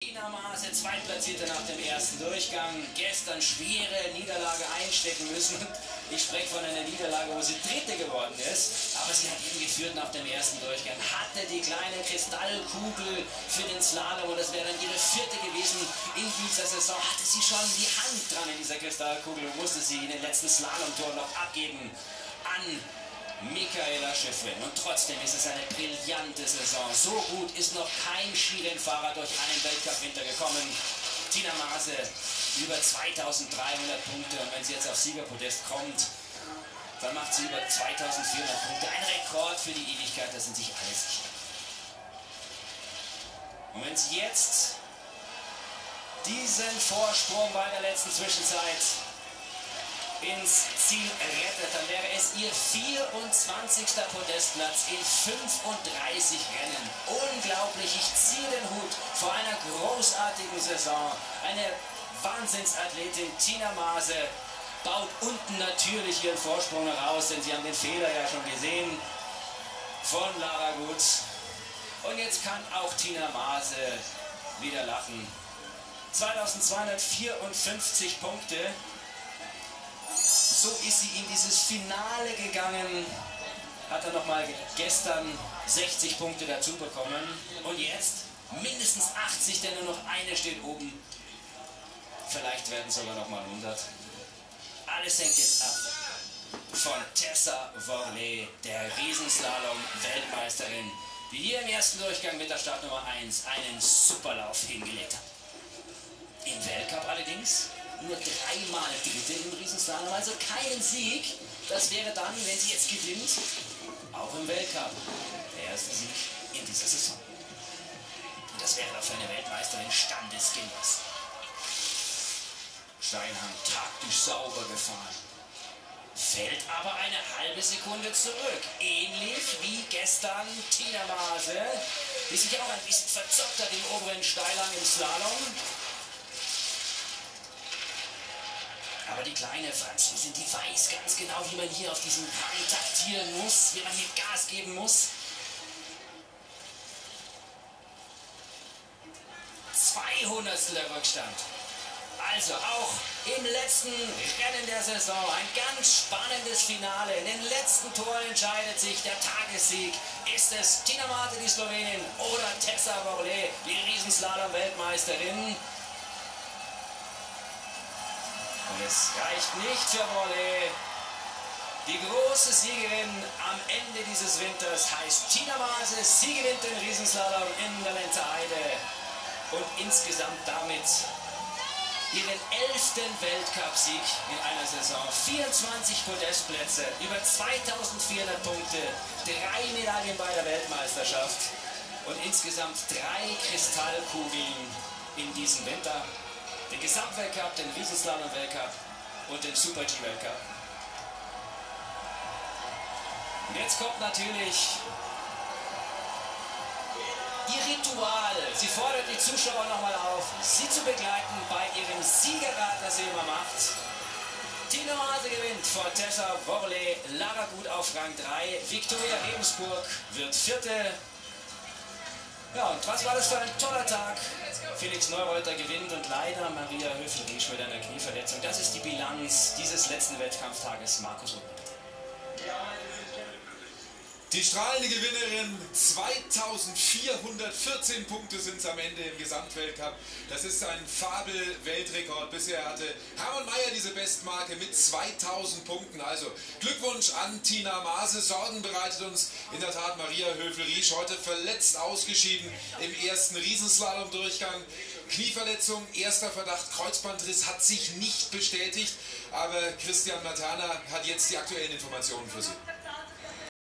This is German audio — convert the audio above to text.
Tina Maase, Zweitplatzierte nach dem ersten Durchgang. Gestern schwere Niederlage einstecken müssen. Ich spreche von einer Niederlage, wo sie Dritte geworden ist. Aber sie hat eben geführt nach dem ersten Durchgang. Hatte die kleine Kristallkugel für den Slalom. Und das wäre dann ihre vierte gewesen in dieser Saison. Hatte sie schon die Hand dran in dieser Kristallkugel und musste sie in den letzten Slalomtour noch abgeben an Mikaela Shiffrin. Und trotzdem ist es eine brillante Saison. So gut ist noch kein Skirennfahrer durch einen Weltcup-Winter gekommen. Tina Maase über 2300 Punkte. Und wenn sie jetzt aufs Siegerpodest kommt, dann macht sie über 2400 Punkte. Ein Rekord für die Ewigkeit, das sind sich alle sicher. Und wenn sie jetzt diesen Vorsprung bei der letzten Zwischenzeit ins Ziel rettet, dann wäre es ihr 24. Podestplatz in 35 Rennen. Unglaublich, ich ziehe den Hut vor einer großartigen Saison. Eine Wahnsinnsathletin, Tina Maase, baut unten natürlich ihren Vorsprung noch aus, denn sie haben den Fehler ja schon gesehen von Lara Gut. Und jetzt kann auch Tina Maase wieder lachen. 2254 Punkte. So ist sie in dieses Finale gegangen, hat er nochmal gestern 60 Punkte dazu bekommen und jetzt mindestens 80, denn nur noch eine steht oben. Vielleicht werden es sogar nochmal 100. Alles hängt jetzt ab von Tessa Worley, der Riesenslalom-Weltmeisterin, die hier im ersten Durchgang mit der Startnummer 1 einen Superlauf hingelegt hat. Im Weltcup allerdings nur dreimal Dritte im Riesenslalom, also keinen Sieg. Das wäre dann, wenn sie jetzt gewinnt, auch im Weltcup der erste Sieg in dieser Saison. Und das wäre doch für eine Weltmeisterin standesgemäß. Steinhang taktisch sauber gefahren. Fällt aber eine halbe Sekunde zurück. Ähnlich wie gestern Tina Maase, die sich auch ein bisschen verzockt hat im oberen Steilhang im Slalom. Aber die kleine Französin, die weiß ganz genau, wie man hier auf diesem Hang taktieren muss, wie man hier Gas geben muss. 200 der Rückstand. Also auch im letzten Rennen der Saison ein ganz spannendes Finale. In den letzten Toren entscheidet sich der Tagessieg. Ist es Tina Maase, die Slowenin, oder Tessa Worley, die Riesenslalom-Weltmeisterin? Und es reicht nicht für Worley. Die große Siegerin am Ende dieses Winters heißt Tina Maase. Sie gewinnt den Riesenslalom in der Lenzer Heide und insgesamt damit ihren 11. Weltcupsieg in einer Saison. 24 Podestplätze, über 2400 Punkte, 3 Medaillen bei der Weltmeisterschaft und insgesamt 3 Kristallkugeln in diesem Winter. Den Gesamtweltcup, den Riesenslalom-Weltcup und den Super-G-Weltcup. Und jetzt kommt natürlich ihr Ritual. Sie fordert die Zuschauer nochmal auf, sie zu begleiten bei ihrem Siegerrad, das sie immer macht. Tina Maase gewinnt vor Tessa Worley, Lara Gut auf Rang 3, Viktoria Rebensburg wird Vierte. Ja, und was war das für ein toller Tag? Felix Neureuter gewinnt und leider Maria Höfel-Riesch mit einer Knieverletzung. Das ist die Bilanz dieses letzten Wettkampftages. Markus Ober. Die strahlende Gewinnerin, 2414 Punkte sind es am Ende im Gesamtweltcup. Das ist ein Fabel-Weltrekord. Bisher hatte Hermann Maier diese Bestmarke mit 2000 Punkten. Also Glückwunsch an Tina Maase. Sorgen bereitet uns in der Tat Maria Höfel-Riesch. Heute verletzt ausgeschieden im ersten Riesenslalom-Durchgang. Knieverletzung, erster Verdacht, Kreuzbandriss hat sich nicht bestätigt. Aber Christian Materna hat jetzt die aktuellen Informationen für Sie.